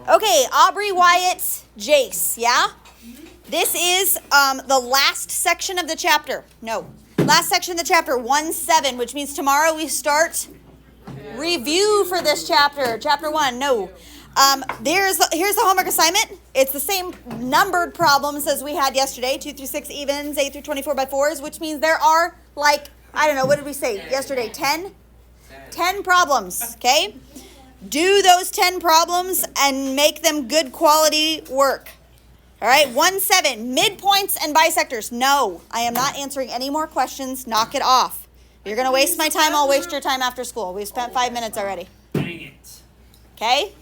Okay, Aubrey, Wyatt, Jace, yeah? This is the last section of the chapter. No, last section of the chapter, 1-7, which means tomorrow we start review for this chapter. Chapter 1, no. Here's the homework assignment. It's the same numbered problems as we had yesterday, 2 through 6 evens, 8 through 24 by 4s, which means there are like, I don't know, what did we say yesterday? 10 problems, okay? Do those 10 problems and make them good quality work. All right, 1-7, midpoints and bisectors. No, I am not answering any more questions. Knock it off. You're going to waste my time. I'll waste your time after school. We've spent 5 minutes already. Dang it. Okay?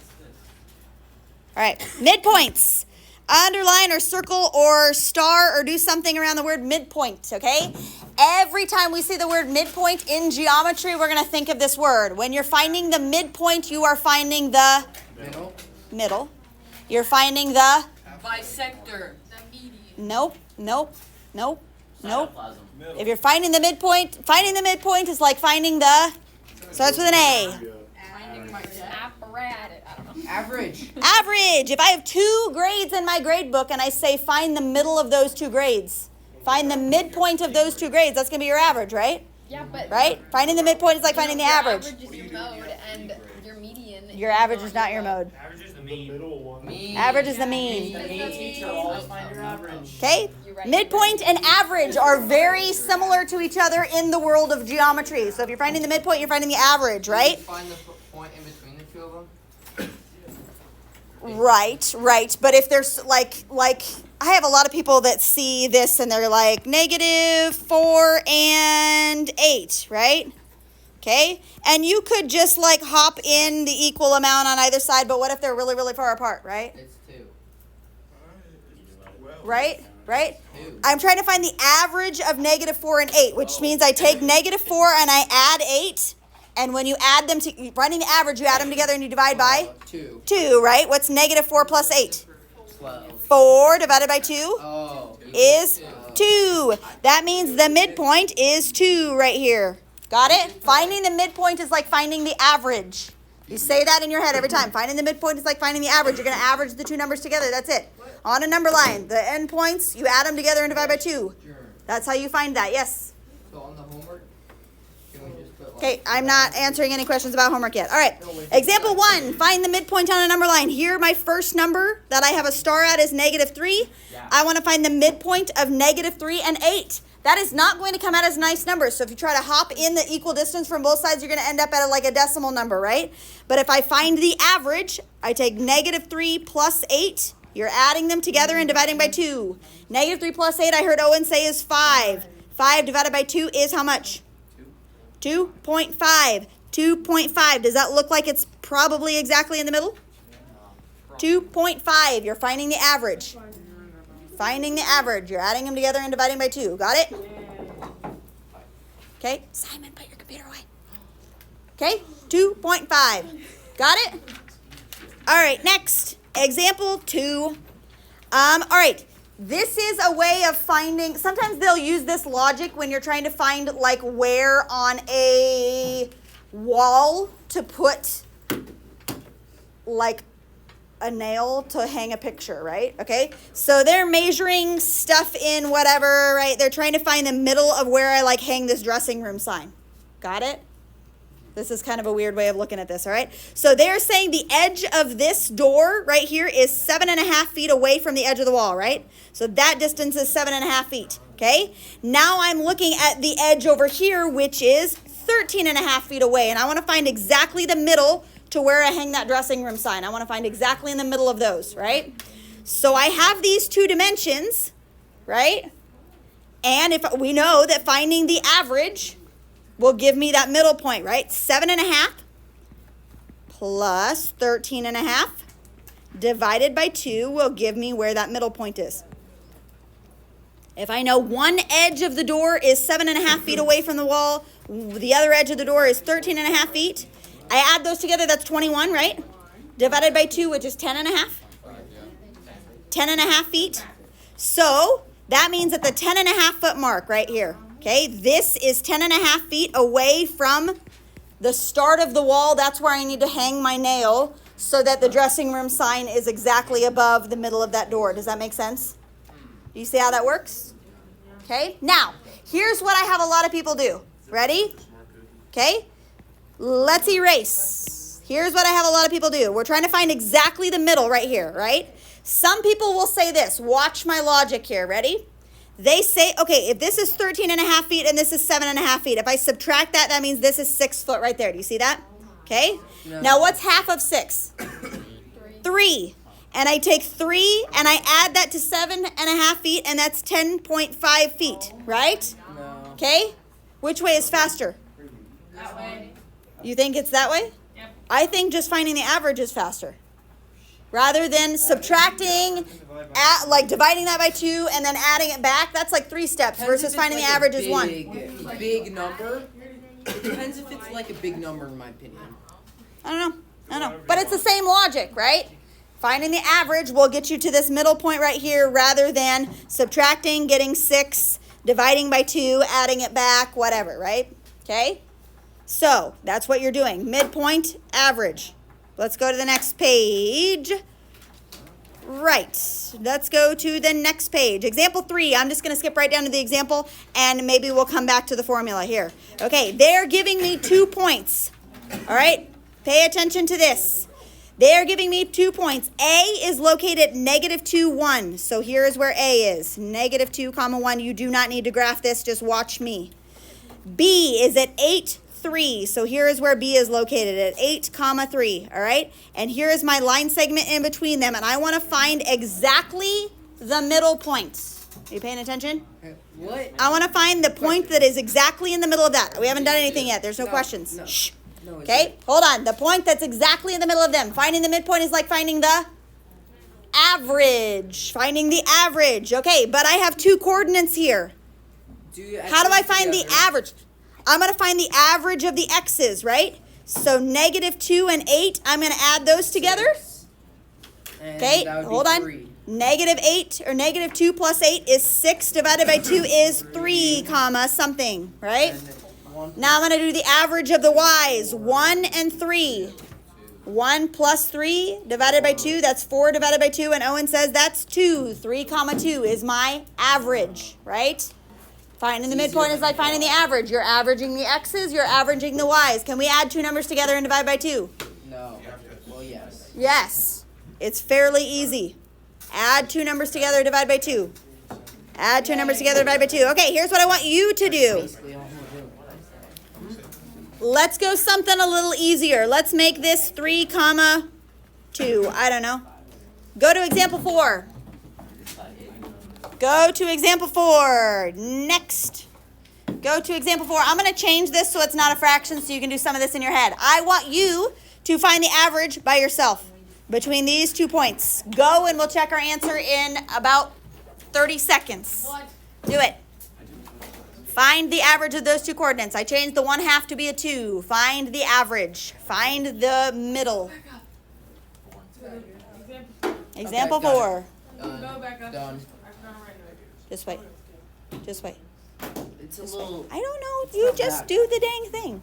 All right, midpoints. Underline or circle or star or do something around the word midpoint, okay? Every time we see the word midpoint in geometry, we're going to think of this word. When you're finding the midpoint, you are finding the middle. You're finding the bisector. The median. Nope. If you're finding the midpoint is like finding the, starts with an A. Finding my apparatus. I don't know. Average. Average. If I have 2 grades in my grade book and I say find the middle of those 2 grades, find the midpoint of those 2 grades, that's going to be your average, right? Yeah, but Right? Finding the midpoint is like finding the average. Your average is your mode, and your median. Your average is not your mode. Average is the mean. Average is the mean. The mean teacher always find your average. Okay? Midpoint and average are very similar to each other in the world of geometry. So if you're finding the midpoint, you're finding the average, right? Find the point in between the two of them. Right. But if there's like I have a lot of people that see this and they're like -4 and 8, right? Okay? And you could just like hop in the equal amount on either side, but what if they're really, really far apart, right? It's 2. Right? 2. I'm trying to find the average of -4 and 8, which means I take -4 and I add 8. And when you add them to, finding the average, you add them together and you divide by 2. 2, right? What's -4 plus 8? 12. 4 divided by 2 Oh. is 2. That means the midpoint is 2 right here. Got it? Finding the midpoint is like finding the average. You say that in your head every time. Finding the midpoint is like finding the average. You're going to average the 2 numbers together. That's it. On a number line, the endpoints, you add them together and divide by 2. Sure. That's how you find that. Yes? So on the homework, can we just put like... Okay, I'm not answering any questions about homework yet. All right. Example 1, find the midpoint on a number line. Here, my first number that I have a star at is -3. I want to find the midpoint of -3 and 8. That is not going to come out as nice numbers. So if you try to hop in the equal distance from both sides, you're going to end up at like a decimal number, right? But if I find the average, I take -3 plus 8. You're adding them together and dividing by 2. -3 plus 8, I heard Owen say, is 5. 5 divided by 2 is how much? 2.5. 2.5. Does that look like it's probably exactly in the middle? 2.5. You're finding the average. Finding the average. You're adding them together and dividing by 2. Got it? Okay. Simon, put your computer away. Okay. 2.5. Got it? All right. Next. Example 2. All right. This is a way of finding, sometimes they'll use this logic when you're trying to find like where on a wall to put like a nail to hang a picture, right? Okay. So they're measuring stuff in whatever, right? They're trying to find the middle of where I like hang this dressing room sign. Got it? This is kind of a weird way of looking at this, all right? So they're saying the edge of this door right here is 7.5 feet away from the edge of the wall, right? So that distance is 7.5 feet, okay? Now I'm looking at the edge over here, which is 13.5 feet away, and I want to find exactly the middle to where I hang that dressing room sign. I want to find exactly in the middle of those, right? So I have these 2 dimensions, right? And if we know that finding the average will give me that middle point, right? 7.5 plus 13.5 divided by 2 will give me where that middle point is. If I know one edge of the door is 7.5 feet away from the wall, the other edge of the door is 13.5 feet, I add those together, that's 21, right? Divided by 2, which is 10.5. 10.5 feet. So that means at the 10.5 foot mark right here, okay, this is 10.5 feet away from the start of the wall. That's where I need to hang my nail. so that the dressing room sign is exactly above the middle of that door. Does that make sense? Do you see how that works? Okay, now, here's what I have a lot of people do. Ready? Okay, let's erase. Here's what I have a lot of people do. We're trying to find exactly the middle right here, right? Some people will say this. Watch my logic here. Ready? They say, okay, if this is 13 and a half feet and this is 7.5 feet, if I subtract that, that means this is 6 foot right there. Do you see that? Okay. No. Now, what's half of 6? 3. And I take 3 and I add that to 7.5 feet, and that's 10.5 feet, right? No. Okay. Which way is faster? That way. You think it's that way? Yep. I think just finding the average is faster. Rather than subtracting, like dividing that by 2 and then adding it back, that's like 3 steps Depends versus if it's finding like the a average is 1. Big number. It depends if it's like a big number, in my opinion. I don't know. But it's the same logic, right? Finding the average will get you to this middle point right here rather than subtracting, getting 6, dividing by 2, adding it back, whatever, right? Okay? So that's what you're doing. Midpoint, average. Let's go to the next page. Right. Let's go to the next page. Example 3. I'm just going to skip right down to the example, and maybe we'll come back to the formula here. Okay, they're giving me 2 points. All right? Pay attention to this. They're giving me 2 points. A is located at -2, 1. So here is where A is. -2, 1. You do not need to graph this. Just watch me. B is at 8, 3. So here is where B is located at 8, 3. All right? And here is my line segment in between them. And I want to find exactly the middle point. Are you paying attention? What? I want to find the point that is exactly in the middle of that. We haven't done anything yet. There's no questions. No. Shh. No, it's Okay, hold on. The point that's exactly in the middle of them. Finding the midpoint is like finding the average. Finding the average. Okay, but I have 2 coordinates here. How do I find the average? I'm going to find the average of the x's, right? So -2 and 8, I'm going to add those together. Okay, hold on. 3. -8 or -2 plus 8 is 6 divided by 2 is 3, comma something, right? And then 1. Now I'm going to do the average of the y's, 1 and 3. 1 plus 3 divided by 2, that's 4 divided by 2, and Owen says that's 2. 3, 2 is my average, right? Finding the midpoint is like finding the average. You're averaging the x's, you're averaging the y's. Can we add 2 numbers together and divide by 2? No. Well, yes. Yes. It's fairly easy. Add 2 numbers together, divide by 2. Add 2 numbers together, divide by 2. Okay, here's what I want you to do. Basically all we're doing. Let's go something a little easier. Let's make this 3, 2. I don't know. Go to example 4. Go to example 4. Next. Go to example 4. I'm going to change this so it's not a fraction so you can do some of this in your head. I want you to find the average by yourself between these 2 points. Go and we'll check our answer in about 30 seconds. What? Do it. Find the average of those 2 coordinates. I changed the 1/2 to be a 2. Find the average. Find the middle. Example Okay, got 4. Go back up. Done. Just wait. Just wait. It's a little. I don't know. You just do the dang thing.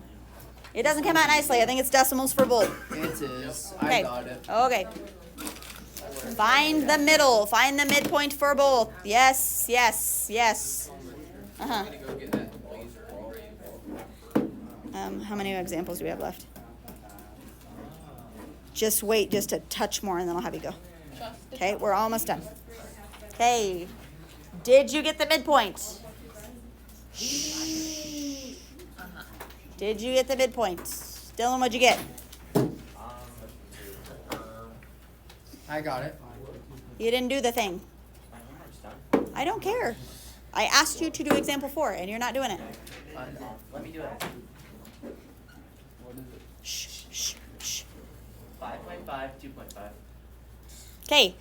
It doesn't come out nicely. I think it's decimals for both. It is. Okay. I got it. Okay. Find the middle. Find the midpoint for both. Yes, yes, yes. Uh-huh. How many examples do we have left? Just wait just a touch more and then I'll have you go. Okay, we're almost done. Okay. Did you get the midpoint? Shh. Did you get the midpoint? Dylan, what'd you get? I got it. You didn't do the thing. I don't care. I asked you to do example 4 and you're not doing it. Let me do it. Shh, shh, shh. 5.5, 2.5. Okay.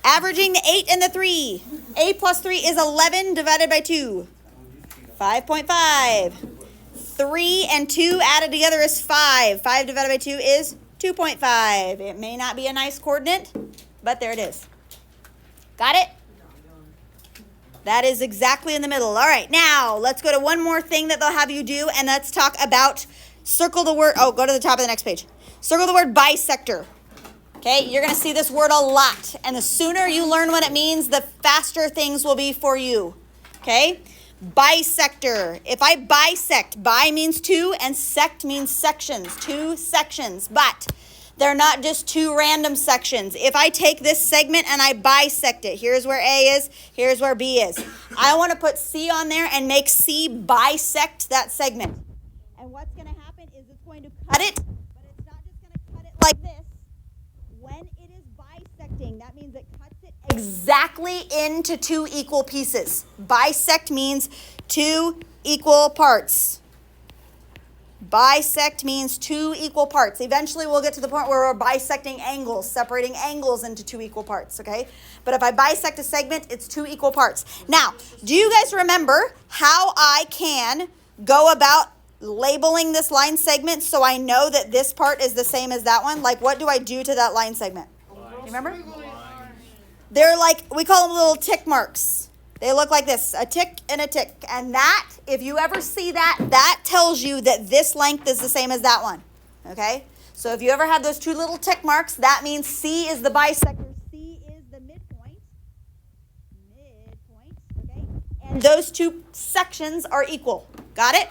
Averaging the 8 and the 3. 8 plus 3 is 11 divided by 2. 5.5. 3 and 2 added together is 5. 5 divided by 2 is 2.5. It may not be a nice coordinate, but there it is. Got it? That is exactly in the middle. All right, now let's go to one more thing that they'll have you do, and let's talk about circle the word. Oh, go to the top of the next page. Circle the word bisector. Okay, you're going to see this word a lot. And the sooner you learn what it means, the faster things will be for you. Okay? Bisector. If I bisect, bi means two and sect means sections. Two sections. But they're not just two random sections. If I take this segment and I bisect it, here's where A is, here's where B is. I want to put C on there and make C bisect that segment. And what's going to happen is it's going to cut it, but it's not just going to cut it like this. When it is bisecting, that means it cuts it exactly into two equal pieces. Bisect means two equal parts. Bisect means two equal parts. Eventually we'll get to the point where we're bisecting angles, separating angles into two equal parts, okay? But if I bisect a segment, it's two equal parts. Now, do you guys remember how I can go about labeling this line segment so I know that this part is the same as that one? Like, what do I do to that line segment? You remember? They're like, we call them little tick marks. They look like this, a tick and a tick. And that, if you ever see that, that tells you that this length is the same as that one, okay? So if you ever have those two little tick marks, that means C is the bisector. C is the midpoint. Midpoint, okay? And those two sections are equal. Got it?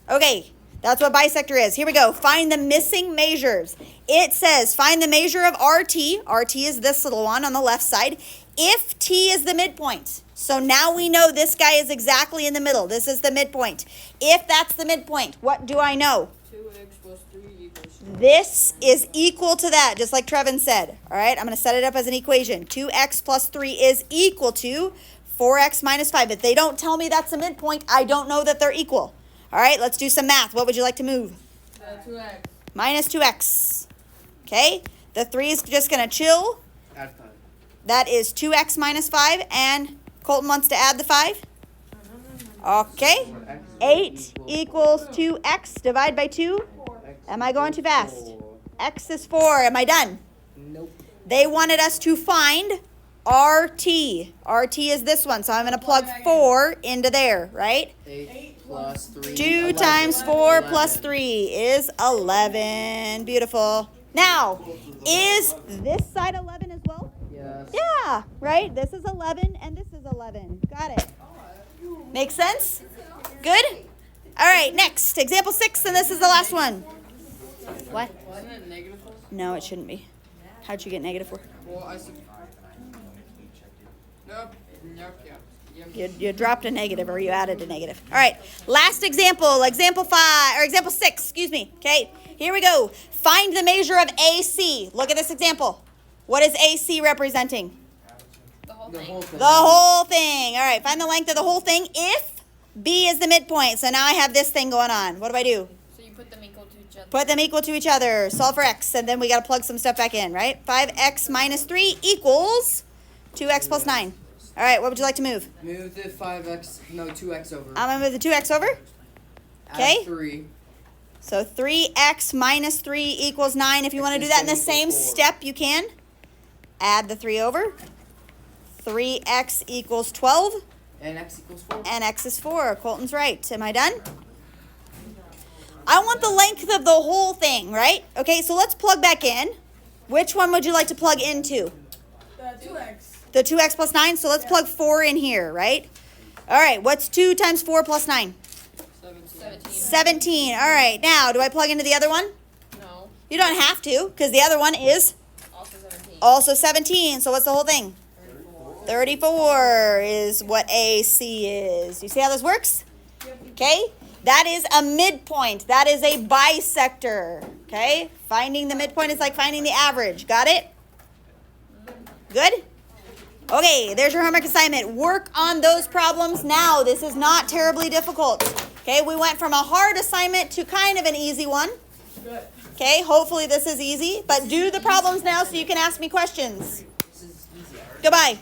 Okay, that's what bisector is. Here we go. Find the missing measures. It says find the measure of RT. RT is this little one on the left side. If T is the midpoint. So now we know this guy is exactly in the middle. This is the midpoint. If that's the midpoint, what do I know? 2x plus 3 equals 4. This is equal to that, just like Trevin said. All right, I'm going to set it up as an equation. 2x plus 3 is equal to 4x minus 5. If they don't tell me that's a midpoint, I don't know that they're equal. All right, let's do some math. What would you like to move? 2x. Minus 2x. Okay, the 3 is just going to chill. Add 5. That is 2x minus 5, and Colton wants to add the 5. Okay, 8 equals 2x. Divide by 2. Am I going too fast? X is 4. Am I done? Nope. They wanted us to find RT. RT is this one, so I'm going to plug 4 into there, right? 8 plus 3. 2 11. times 4 plus 3 is 11. Beautiful. Now, is this side 11 as well? Yes. Yeah, right? This is 11 and this is 11. Got it. Make sense? Good? All right, next. Example 6, and this is the last one. What? Wasn't it negative 4? No, it shouldn't be. How'd you get negative 4? Well, I said. Nope. Nope. Yeah. You dropped a negative or you added a negative. All right, last example, example 6, excuse me. Okay, here we go. Find the measure of AC. Look at this example. What is AC representing? The whole The thing. whole thing. The whole thing. All right, find the length of the whole thing if B is the midpoint. So now I have this thing going on. What do? So you put them equal to each other. Put them equal to each other. Solve for X, and then we got to plug some stuff back in, right? 5X minus 3 equals 2X plus 9. All right, what would you like to move? Move the 5x, no, 2x over. I'm going to move the 2X over. okay. Add 3. So 3x minus 3 equals 9. If you want to do that in the same step, you can. Add the 3 over. 3x equals 12. And x equals 4. And x is 4. Colton's right. Am I done? I want the length of the whole thing, right? Okay, so let's plug back in. Which one would you like to plug into? 2x. The 2x plus 9? So let's plug 4 in here, right? All right, what's 2 times 4 plus 9? 17. 17. All right, now, do I plug into the other one? No. You don't have to, because the other one is Also 17. also 17. So what's the whole thing? 34 is what AC is. You see how this works? Okay? That is a midpoint. That is a bisector. Okay? Finding the midpoint is like finding the average. Got it? Good? Okay, there's your homework assignment. Work on those problems now. This is not terribly difficult. Okay, we went from a hard assignment to kind of an easy one. Good. Okay, hopefully this is easy. But do the problems now so you can ask me questions. This is easier. Goodbye.